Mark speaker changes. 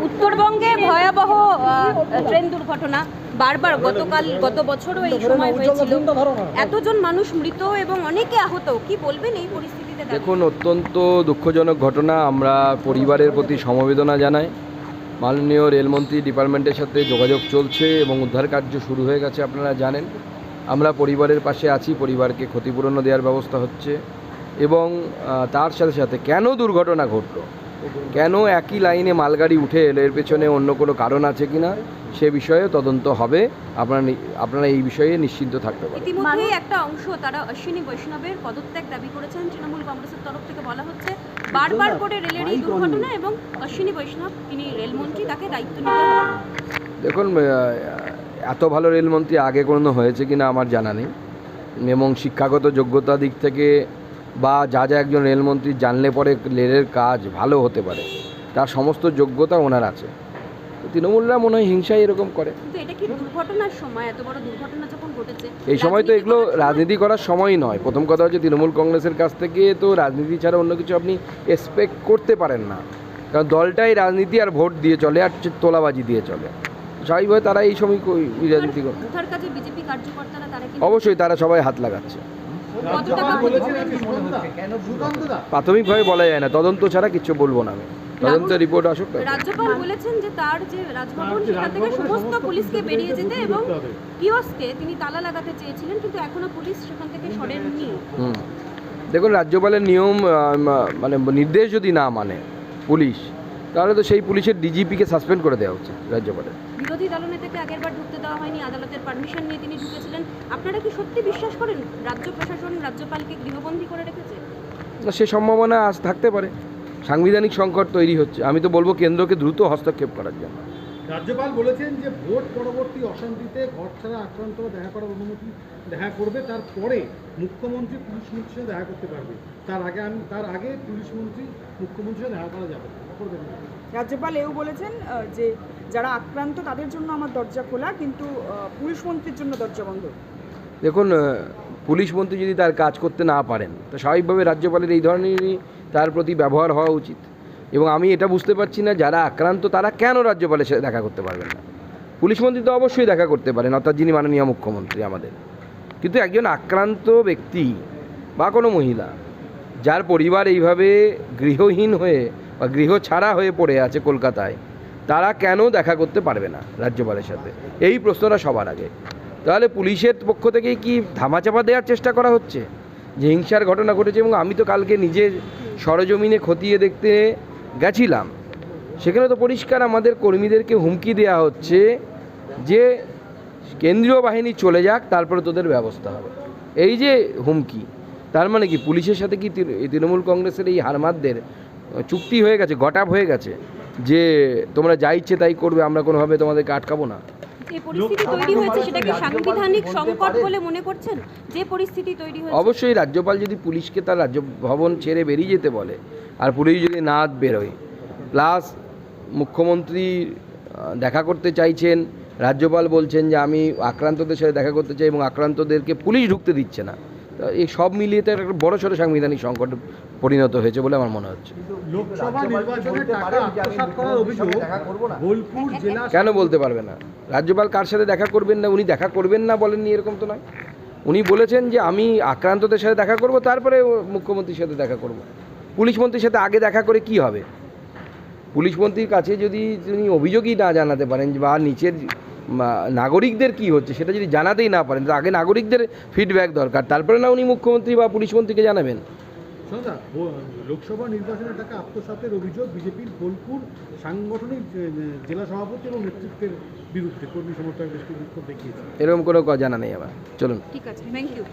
Speaker 1: উত্তরবঙ্গে ভয়াবহ ট্রেন দুর্ঘটনা বারবার গত বছরও এই সময় হয়েছিল, এতজন মানুষ মৃত এবং অনেকে আহত, কি বলবেন এই পরিস্থিতিতে?
Speaker 2: দেখুন, অত্যন্ত দুঃখজনক ঘটনা। আমরা পরিবারের প্রতি সমবেদনা জানাই। মাননীয় রেলমন্ত্রী ডিপার্টমেন্টের সাথে যোগাযোগ চলছে এবং উদ্ধার কার্য শুরু হয়ে গেছে, আপনারা জানেন। আমরা পরিবারের পাশে আছি, পরিবারকে ক্ষতিপূরণও দেওয়ার ব্যবস্থা হচ্ছে এবং তার সাথে সাথে কেন দুর্ঘটনা ঘটলো, কেন একই লাইনে মালগাড়ি উঠে এলো, এর পেছনে অন্য কোনো কারণ আছে কিনা সে বিষয়ে তদন্ত হবে। আপনারা এই বিষয়ে নিশ্চিন্ত থাকতে পারেন।
Speaker 1: ইতিমধ্যেই একটা অংশ তারা অশ্বিনী বৈষ্ণবের পদত্যাগ দাবি করেছেন। তৃণমূল কংগ্রেসের তরফ থেকে বলা হচ্ছে বারবার করে রেলের এই দুর্ঘটনা এবং অশ্বিনী বৈষ্ণব তিনি রেলমন্ত্রী, তাকে দায়িত্ব নিতে হবে।
Speaker 2: দেখুন, এত ভালো রেলমন্ত্রী আগে কোনো হয়েছে কিনা আমার জানা নেই, এবং শিক্ষাগত যোগ্যতা দিক থেকে বা যা যা একজন রেলমন্ত্রী জানলে পরে রেলের কাজ ভালো হতে পারে তার সমস্ত যোগ্যতা ওনার আছে। তো তৃণমূলরা মনে হয় হিংসায় এরকম করে।
Speaker 1: কিন্তু এটা কি দুর্ঘটনার সময়, এত বড় দুর্ঘটনা যখন ঘটেছে,
Speaker 2: এই সময় তো এগুলো রাজনীতি করার সময় নয়। প্রথম কথা হচ্ছে, তৃণমূল কংগ্রেসের কাছ থেকে তো রাজনীতি ছাড়া অন্য কিছু আপনি এক্সপেক্ট করতে পারেন না, কারণ দলটাই রাজনীতি আর ভোট দিয়ে চলে আর তোলাবাজি দিয়ে চলে। স্বাভাবিকভাবে তারা এই সময় রাজনীতি করে।
Speaker 1: উদ্ধার কাজে বিজেপি কার্যকর্তারা তারা কি
Speaker 2: অবশ্যই তারা সবাই হাত লাগাচ্ছে। প্রাথমিকভাবে বলা যায় না, তদন্ত ছাড়া কিছু বলবো না আমি। তদন্ত রিপোর্ট আসুক।
Speaker 1: রাজ্যপাল বলেছেন যে তার যে রাজভবন সেখান থেকে সমস্ত পুলিশকে বেরিয়ে যেতে এবং কিয়স্কে তিনি তালা লাগাতে চেয়েছিলেন, কিন্তু এখনো পুলিশ সেখান থেকে সরেননি।
Speaker 2: দেখুন, রাজ্যপালের নিয়ম মানে নির্দেশ যদি না মানে পুলিশ, তাহলে তো সেই পুলিশের ডিজিপিকে সাসপেন্ড করে দেওয়া উচিত রাজ্যপালের।
Speaker 1: বিরোধী দলনেতাকে আগেরবার ঢুকতে দেওয়া হয়নি, আদালতের পারমিশন নিয়ে তিনি ঢুকেছিলেন। আপনারা কি সত্যি বিশ্বাস করেন রাজ্য প্রশাসন রাজ্যপালকে গৃহবন্দী করে রেখেছে?
Speaker 2: না, সে সম্ভাবনা আজ থাকতে পারে। সাংবিধানিক সংকট তৈরি হচ্ছে, আমি তো বলবো কেন্দ্রকে দ্রুত হস্তক্ষেপ করার জন্য।
Speaker 3: রাজ্যপাল বলেছেন যে ভোট পরবর্তী অশান্তিতে ঘর ছাড়া আক্রান্তরা দেখা করবে, তারপরে মুখ্যমন্ত্রী পুলিশ মন্ত্রীর সাথে দেখা করতে পারবে। তার আগে পুলিশ মন্ত্রী মুখ্যমন্ত্রীর সাথে দেখা করা যাবে।
Speaker 4: রাজ্যপাল এও বলেছেন যে যারা আক্রান্ত তাদের জন্য আমার দরজা খোলা, কিন্তু পুলিশ মন্ত্রীর জন্য দরজা বন্ধ।
Speaker 2: দেখুন, পুলিশ মন্ত্রী যদি তার কাজ করতে না পারেন, তো স্বাভাবিকভাবে রাজ্যপালের এই ধরনেরই তার প্রতি ব্যবহার হওয়া উচিত। এবং আমি এটা বুঝতে পারছি না, যারা আক্রান্ত তারা কেন রাজ্যপালের সাথে দেখা করতে পারবেন না। পুলিশ মন্ত্রী তো অবশ্যই দেখা করতে পারেন, অর্থাৎ যিনি মাননীয় মুখ্যমন্ত্রী আমাদের। কিন্তু একজন আক্রান্ত ব্যক্তি বা কোনো মহিলা যার পরিবার এইভাবে গৃহহীন হয়ে বা গৃহ ছাড়া হয়ে পড়ে আছে কলকাতায়, তারা কেন দেখা করতে পারবে না রাজ্যপালের সাথে? এই প্রশ্নটা সবার আগে। তাহলে পুলিশের পক্ষ থেকেই কি ধামাচাপা দেওয়ার চেষ্টা করা হচ্ছে যে হিংসার ঘটনা ঘটেছে? এবং আমি তো কালকে নিজের সরজমিনে খতিয়ে দেখতে গেছিলাম, সেখানে তো পরিষ্কার আমাদের কর্মীদেরকে হুমকি দেওয়া হচ্ছে যে কেন্দ্রীয় বাহিনী চলে যাক, তারপরে তোদের ব্যবস্থা হবে। এই যে হুমকি, তার মানে কি পুলিশের সাথে কি তৃণমূল কংগ্রেসের এই হারমাদদের চুক্তি হয়ে গেছে, গট আপ হয়ে গেছে যে তোমরা যা ইচ্ছে তাই করবে, আমরা কোনোভাবে তোমাদেরকে আটকাবো না?
Speaker 1: যে পরিস্থিতি তৈরি হয়েছে সেটা কি সাংবিধানিক সংকট বলে মনে করছেন? যে পরিস্থিতি তৈরি হয়েছে,
Speaker 2: অবশ্যই রাজ্যপাল যদি পুলিশকে তার রাজ্য ভবন ছেড়ে বেরিয়ে যেতে বলে আর পুলিশ যদি না বেরোয়, প্লাস মুখ্যমন্ত্রী দেখা করতে চাইছেন, রাজ্যপাল বলছেন যে আমি আক্রান্তদের সাথে দেখা করতে চাই এবং আক্রান্তদেরকে পুলিশ ঢুকতে দিচ্ছে না, এই সব মিলিয়ে তো একটা বড়সড় সাংবিধানিক সংকট পরিণত হয়েছে বলে আমার মনে হচ্ছে।
Speaker 3: লোকসভা নির্বাচনে টাকা আত্মসাৎ করার অভিযোগ বোলপুর জেলা।
Speaker 2: কেন বলতে পারবে না? রাজ্যপাল কার সাথে দেখা করবেন না, উনি দেখা করবেন না বলেননি এরকম তো নয়। উনি বলেছেন যে আমি আক্রান্তদের সাথে দেখা করব, তারপরে মুখ্যমন্ত্রীর সাথে দেখা করব। পুলিশ মন্ত্রীর সাথে আগে দেখা করে কি হবে? পুলিশ মন্ত্রীর কাছে যদি তিনি অভিযোগই না জানাতে পারেন বা নিচের নাগরিকদের কি হচ্ছে সেটা যদি জানাতেই না পারেন, তো আগে নাগরিকদের ফিডব্যাক দরকার, তারপরে না উনি মুখ্যমন্ত্রী বা পুলিশ মন্ত্রীকে জানাবেন।
Speaker 3: লোকসভা নির্বাচনের টাকা আত্মসাতের অভিযোগ বিজেপির বোলপুর সাংগঠনিক জেলা সভাপতি এবং নেতৃত্বের বিরুদ্ধে কর্মী সমর্থক বিক্ষোভ দেখিয়েছে।
Speaker 2: এরকম কোনো জানা নেই আমার। চলুন,
Speaker 1: ঠিক আছে, থ্যাংক ইউ।